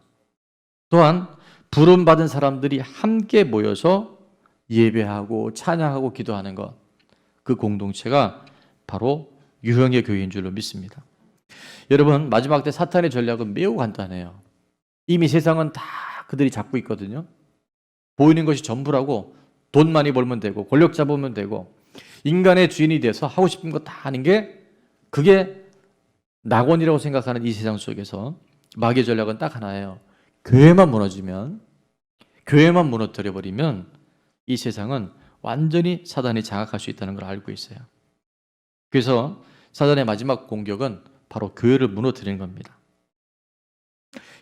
또한 부름받은 사람들이 함께 모여서 예배하고 찬양하고 기도하는 것, 그 공동체가 바로 유형의 교회인 줄로 믿습니다. 여러분, 마지막 때 사탄의 전략은 매우 간단해요. 이미 세상은 다 그들이 잡고 있거든요. 보이는 것이 전부라고, 돈 많이 벌면 되고 권력 잡으면 되고 인간의 주인이 돼서 하고 싶은 거 다 하는 게, 그게 낙원이라고 생각하는 이 세상 속에서 마귀의 전략은 딱 하나예요. 교회만 무너지면, 교회만 무너뜨려 버리면 이 세상은 완전히 사단이 장악할 수 있다는 걸 알고 있어요. 그래서 사단의 마지막 공격은 바로 교회를 무너뜨리는 겁니다.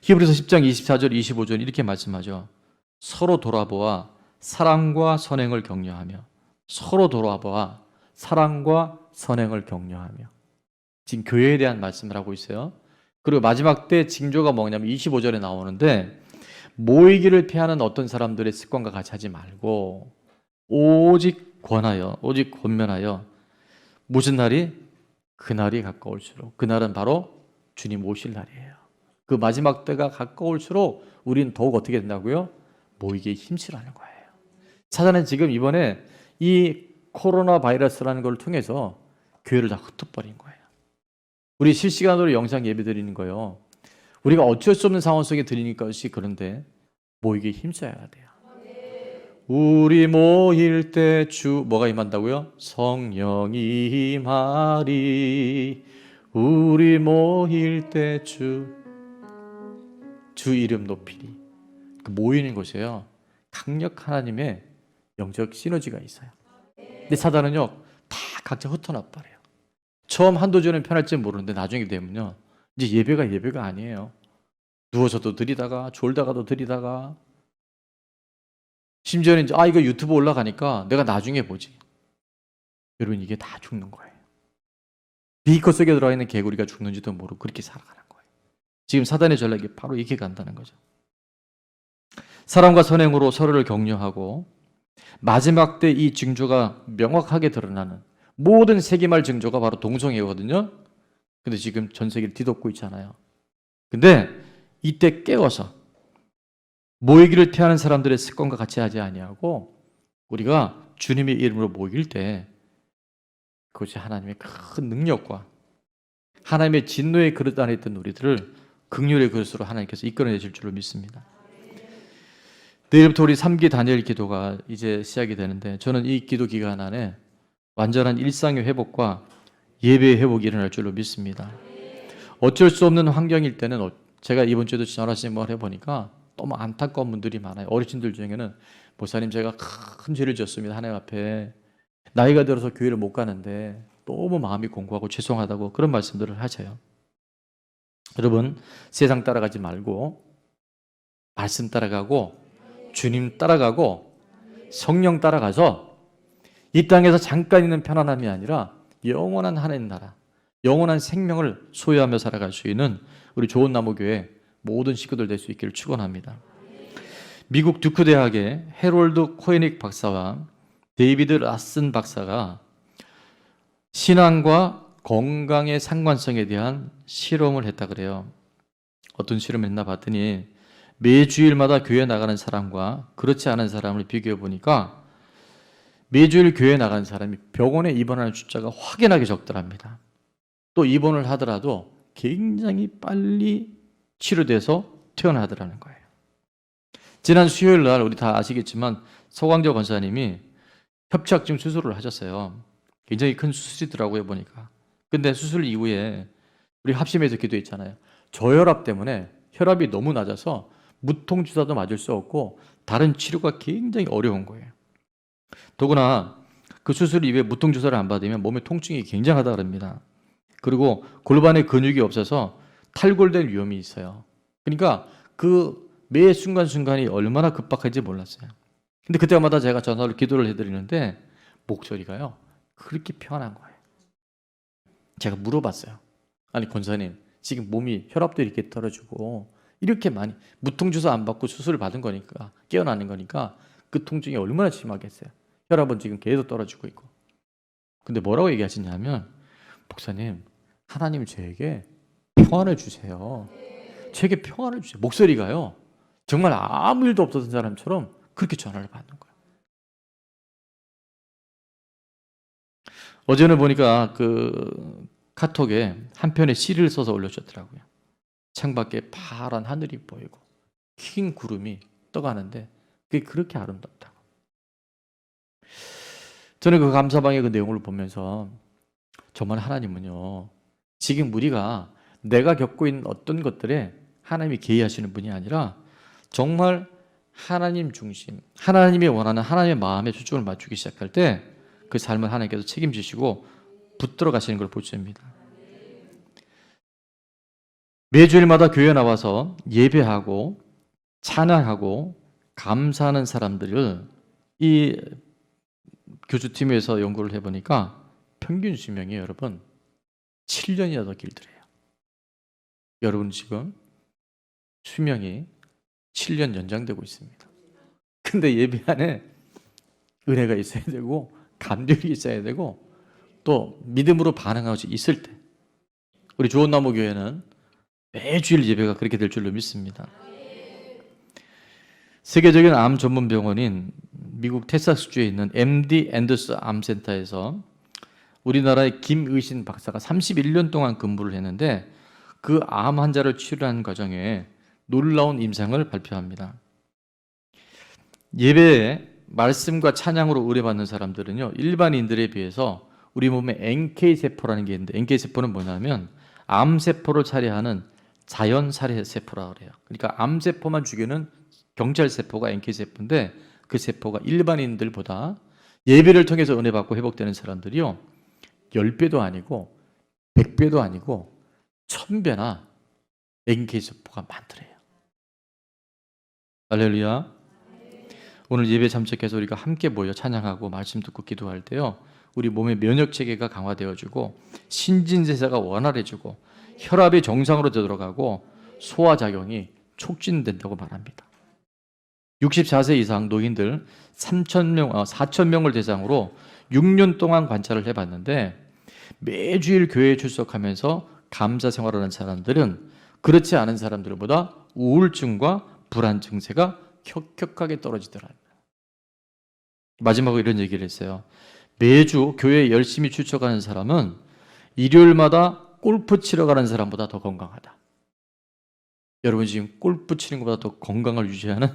히브리서 10장 24절 25절 이렇게 말씀하죠. 서로 돌아보아 사랑과 선행을 격려하며, 서로 돌아보아 사랑과 선행을 격려하며. 지금 교회에 대한 말씀을 하고 있어요. 그리고 마지막 때 징조가 뭐냐면 25절에 나오는데, 모이기를 피하는 어떤 사람들의 습관과 같이 하지 말고 오직 권하여, 오직 권면하여. 무슨 날이? 그날이 가까울수록. 그날은 바로 주님 오실 날이에요. 그 마지막 때가 가까울수록 우리는 더욱 어떻게 된다고요? 모이기에 힘쓰라는 거예요. 사단은 지금 이번에 이 코로나 바이러스라는 걸 통해서 교회를 다 흩어버린 거예요. 우리 실시간으로 영상 예배 드리는 거요, 우리가 어쩔 수 없는 상황 속에 드리는 것이 그런데 모이기에 힘써야 돼요. 우리 모일 때 주 뭐가 임한다고요? 성령이 임하리. 우리 모일 때 주 이름 높이리. 모이는 곳이에요. 강력 하나님의 영적 시너지가 있어요. 근데 사단은요, 다 각자 흩어놔 버려요. 처음 한두 주는 편할지 모르는데 나중에 되면요, 이제 예배가 아니에요. 누워서도 드리다가 졸다가도 드리다가, 심지어는 이제 이거 유튜브 올라가니까 내가 나중에 보지. 여러분, 이게 다 죽는 거예요. 비커 속에 들어가 있는 개구리가 죽는지도 모르고 그렇게 살아가는 거예요. 지금 사단의 전략이 바로 이렇게 간다는 거죠. 사랑과 선행으로 서로를 격려하고, 마지막 때 이 징조가 명확하게 드러나는 모든 세기말 징조가 바로 동성애거든요. 근데 지금 전 세계를 뒤덮고 있잖아요. 근데 이때 깨워서 모이기를 피하는 사람들의 습관과 같이 하지 아니하고, 우리가 주님의 이름으로 모일 때 그것이 하나님의 큰 능력과 하나님의 진노의 그릇 안에 있던 우리들을 긍휼의 그릇으로 하나님께서 이끌어내실 줄로 믿습니다. 내일부터 우리 3기 다니엘 기도가 이제 시작이 되는데, 저는 이 기도 기간 안에 완전한 일상의 회복과 예배의 회복이 일어날 줄로 믿습니다. 어쩔 수 없는 환경일 때는, 제가 이번 주에도 전화신문을 해보니까 너무 안타까운 분들이 많아요. 어르신들 중에는, 목사님 제가 큰 죄를 지었습니다. 하나님 앞에. 나이가 들어서 교회를 못 가는데 너무 마음이 공고하고 죄송하다고 그런 말씀들을 하세요. 여러분, 세상 따라가지 말고 말씀 따라가고 주님 따라가고 성령 따라가서 이 땅에서 잠깐 있는 편안함이 아니라 영원한 하나님 나라, 영원한 생명을 소유하며 살아갈 수 있는 우리 좋은 나무 교회 모든 식구들 될 수 있기를 축원합니다. 미국 듀크 대학의 해롤드 코에닉 박사와 데이비드 라슨 박사가 신앙과 건강의 상관성에 대한 실험을 했다 그래요. 어떤 실험을 했나 봤더니, 매주일마다 교회 나가는 사람과 그렇지 않은 사람을 비교해 보니까 매주일 교회 나가는 사람이 병원에 입원하는 숫자가 확연하게 적더랍니다. 또 입원을 하더라도 굉장히 빨리 치료돼서 퇴원하더라는 거예요. 지난 수요일 날 우리 다 아시겠지만 서광조 권사님이 협착증 수술을 하셨어요. 굉장히 큰 수술이더라고요, 보니까. 근데 수술 이후에 우리 합심해서 기도했잖아요. 저혈압 때문에 혈압이 너무 낮아서 무통 주사도 맞을 수 없고 다른 치료가 굉장히 어려운 거예요. 더구나 그 수술 이후에 무통 주사를 안 받으면 몸에 통증이 굉장하다 그럽니다. 그리고 골반에 근육이 없어서 탈골될 위험이 있어요. 그러니까 그 매 순간순간이 얼마나 급박한지 몰랐어요. 근데 그때마다 제가 전화로 기도를 해드리는데 목소리가요 그렇게 편한 거예요. 제가 물어봤어요. 아니 권사님 지금 몸이 혈압도 이렇게 떨어지고 이렇게 많이 무통주사 안 받고 수술을 받은 거니까 깨어나는 거니까 그 통증이 얼마나 심하겠어요. 혈압은 지금 계속 떨어지고 있고. 근데 뭐라고 얘기하시냐면 목사님 하나님 저에게 평안을 주세요. 저에게 평안을 주세요. 목소리가요 정말 아무 일도 없었던 사람처럼 그렇게 전화를 받는 거예요. 어제는 보니까 그 카톡에 한 편의 시를 써서 올려줬더라고요. 창밖에 파란 하늘이 보이고 흰 구름이 떠가는데 그게 그렇게 아름답다고. 저는 그 감사방의 그 내용을 보면서 정말 하나님은요 지금 우리가 내가 겪고 있는 어떤 것들에 하나님이 개의하시는 분이 아니라 정말 하나님 중심, 하나님이 원하는 하나님의 마음에 초점을 맞추기 시작할 때 그 삶을 하나님께서 책임지시고 붙들어 가시는 걸 볼 수 있습니다. 매주일마다 교회에 나와서 예배하고 찬양하고 감사하는 사람들을 이 교주팀에서 연구를 해보니까 평균 수명이 여러분 7년이나 더 길더래요. 여러분 지금 수명이 7년 연장되고 있습니다. 근데 예배 안에 은혜가 있어야 되고 감격이 있어야 되고 또 믿음으로 반응하고 있을 때 우리 좋은나무 교회는 매주일 예배가 그렇게 될 줄로 믿습니다. 세계적인 암 전문 병원인 미국 텍사스주에 있는 MD 앤더스 암센터에서 우리나라의 김의신 박사가 31년 동안 근무를 했는데 그 암 환자를 치료하는 과정에 놀라운 임상을 발표합니다. 예배에 말씀과 찬양으로 의뢰받는 사람들은요 일반인들에 비해서 우리 몸에 NK세포라는 게 있는데 NK세포는 뭐냐면 암세포를 살해하는 자연살해세포라고 그래요. 그러니까 암세포만 죽이는 경찰세포가 NK세포인데 그 세포가 일반인들보다 예배를 통해서 은혜받고 회복되는 사람들이요 10배도 아니고 100배도 아니고 1000배나 NK세포가 많더래요. 할렐루야. 오늘 예배 참석해서 우리가 함께 모여 찬양하고 말씀 듣고 기도할 때요 우리 몸의 면역체계가 강화되어지고 신진대사가 원활해지고 혈압이 정상으로 되돌아가고 소화작용이 촉진된다고 말합니다. 64세 이상 노인들 4,000명을 대상으로 6년 동안 관찰을 해봤는데 매주일 교회에 출석하면서 감사 생활하는 사람들은 그렇지 않은 사람들보다 우울증과 불안 증세가 격격하게 떨어지더라고요. 마지막으로 이런 얘기를 했어요. 매주 교회에 열심히 출석하는 사람은 일요일마다 골프 치러 가는 사람보다 더 건강하다. 여러분 지금 골프 치는 것보다 더 건강을 유지하는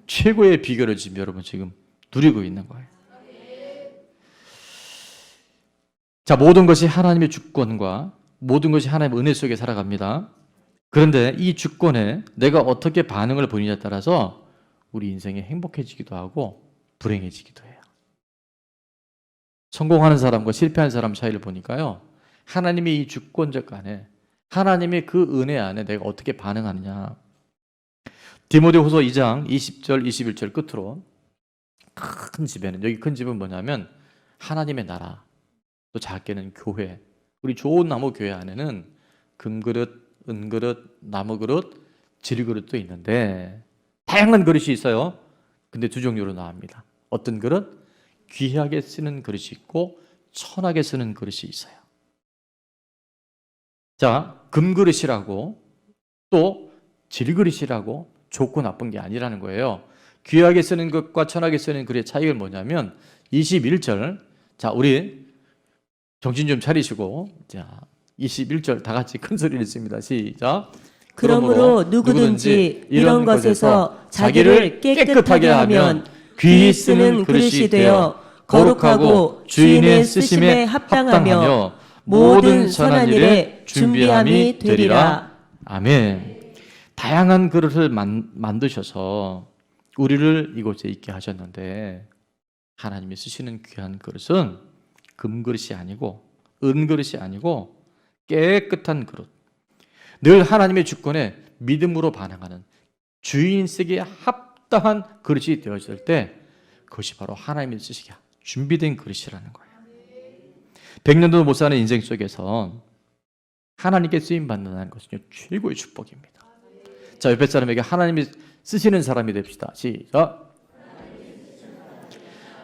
최고의 비결을 지금 여러분 지금 누리고 있는 거예요. 자, 모든 것이 하나님의 주권과 모든 것이 하나님의 은혜 속에 살아갑니다. 그런데 이 주권에 내가 어떻게 반응을 보이냐에 따라서 우리 인생이 행복해지기도 하고 불행해지기도 해요. 성공하는 사람과 실패하는 사람 차이를 보니까요. 하나님의 이 주권적 안에 하나님의 그 은혜 안에 내가 어떻게 반응하느냐. 디모데후서 2장 20절 21절 끝으로 큰 집에는 여기 큰 집은 뭐냐면 하나님의 나라 또 작게는 교회 우리 좋은 나무 교회 안에는 금그릇, 은그릇, 나무그릇, 질그릇도 있는데 다양한 그릇이 있어요. 근데 두 종류로 나옵니다. 어떤 그릇? 귀하게 쓰는 그릇이 있고 천하게 쓰는 그릇이 있어요. 자, 금그릇이라고 또 질그릇이라고 좋고 나쁜 게 아니라는 거예요. 귀하게 쓰는 것과 천하게 쓰는 그릇의 차이가 뭐냐면 21절 자, 우리 정신 좀 차리시고 자, 21절 다 같이 큰 소리를 읽습니다. 시작. 그러므로 누구든지 이런 것에서 자기를 깨끗하게 하면 귀히 쓰는 그릇이 되어 거룩하고 주인의 쓰심에 합당하며 모든 선한 일에 준비함이 되리라. 아멘. 다양한 그릇을 만드셔서 우리를 이곳에 있게 하셨는데 하나님이 쓰시는 귀한 그릇은 금그릇이 아니고 은그릇이 아니고 깨끗한 그릇, 늘 하나님의 주권에 믿음으로 반응하는 주인 쓰기에 합당한 그릇이 되어질 때 그것이 바로 하나님이 쓰시기에 준비된 그릇이라는 거예요. 100년도 못 사는 인생 속에서 하나님께 쓰임받는다는 것은 최고의 축복입니다. 자, 옆에 사람에게 하나님이 쓰시는 사람이 됩시다. 시작.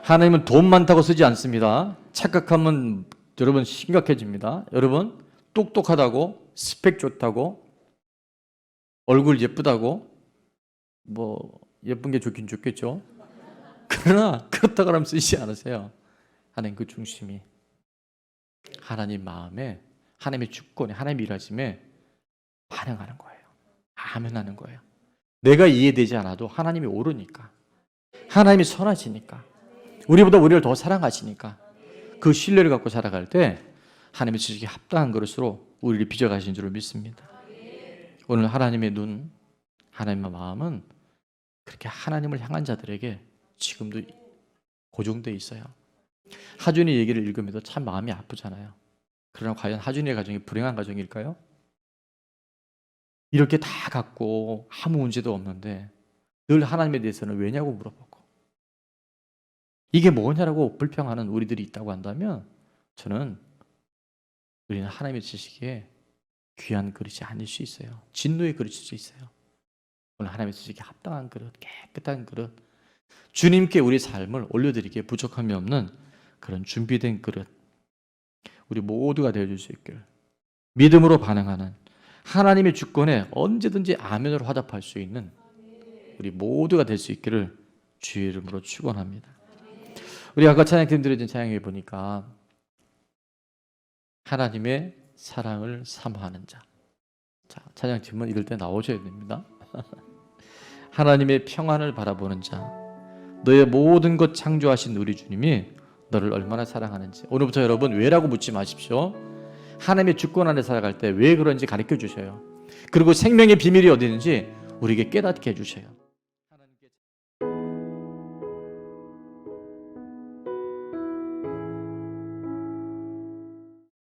하나님은 돈 많다고 쓰지 않습니다. 착각하면 여러분 심각해집니다. 여러분 똑똑하다고, 스펙 좋다고, 얼굴 예쁘다고, 뭐 예쁜 게 좋긴 좋겠죠. 그러나 그렇다고 하면 쓰지 않으세요. 하나님 그 중심이 하나님 마음에, 하나님의 주권에, 하나님의 일하심에 반응하는 거예요. 아멘하는 거예요. 내가 이해되지 않아도 하나님이 옳으니까, 하나님이 선하시니까, 우리보다 우리를 더 사랑하시니까 그 신뢰를 갖고 살아갈 때 하나님의 지식에 합당한 그릇으로 우리를 빚어가신 줄을 믿습니다. 오늘 하나님의 눈, 하나님의 마음은 그렇게 하나님을 향한 자들에게 지금도 고정되어 있어요. 하준이 얘기를 읽으면서 참 마음이 아프잖아요. 그러나 과연 하준이의 가정이 불행한 가정일까요? 이렇게 다 갖고 아무 문제도 없는데 늘 하나님에 대해서는 왜냐고 물어보고 이게 뭐냐라고 불평하는 우리들이 있다고 한다면 저는 우리는 하나님의 지식에 귀한 그릇이 아닐 수 있어요. 진노의 그릇일 수 있어요. 오늘 하나님의 지식에 합당한 그릇, 깨끗한 그릇, 주님께 우리 삶을 올려드리기에 부족함이 없는 그런 준비된 그릇, 우리 모두가 되어줄 수 있기를, 믿음으로 반응하는 하나님의 주권에 언제든지 아멘으로 화답할 수 있는 우리 모두가 될 수 있기를 주의 이름으로 축원합니다. 우리 아까 찬양팀 드려진 찬양에 보니까 하나님의 사랑을 사모하는 자. 자, 찬양팀은 이럴 때 나오셔야 됩니다. 하나님의 평안을 바라보는 자. 너의 모든 것 창조하신 우리 주님이 너를 얼마나 사랑하는지. 오늘부터 여러분 왜라고 묻지 마십시오. 하나님의 주권 안에 살아갈 때 왜 그런지 가르쳐 주셔요. 그리고 생명의 비밀이 어디 있는지 우리에게 깨닫게 해주셔요.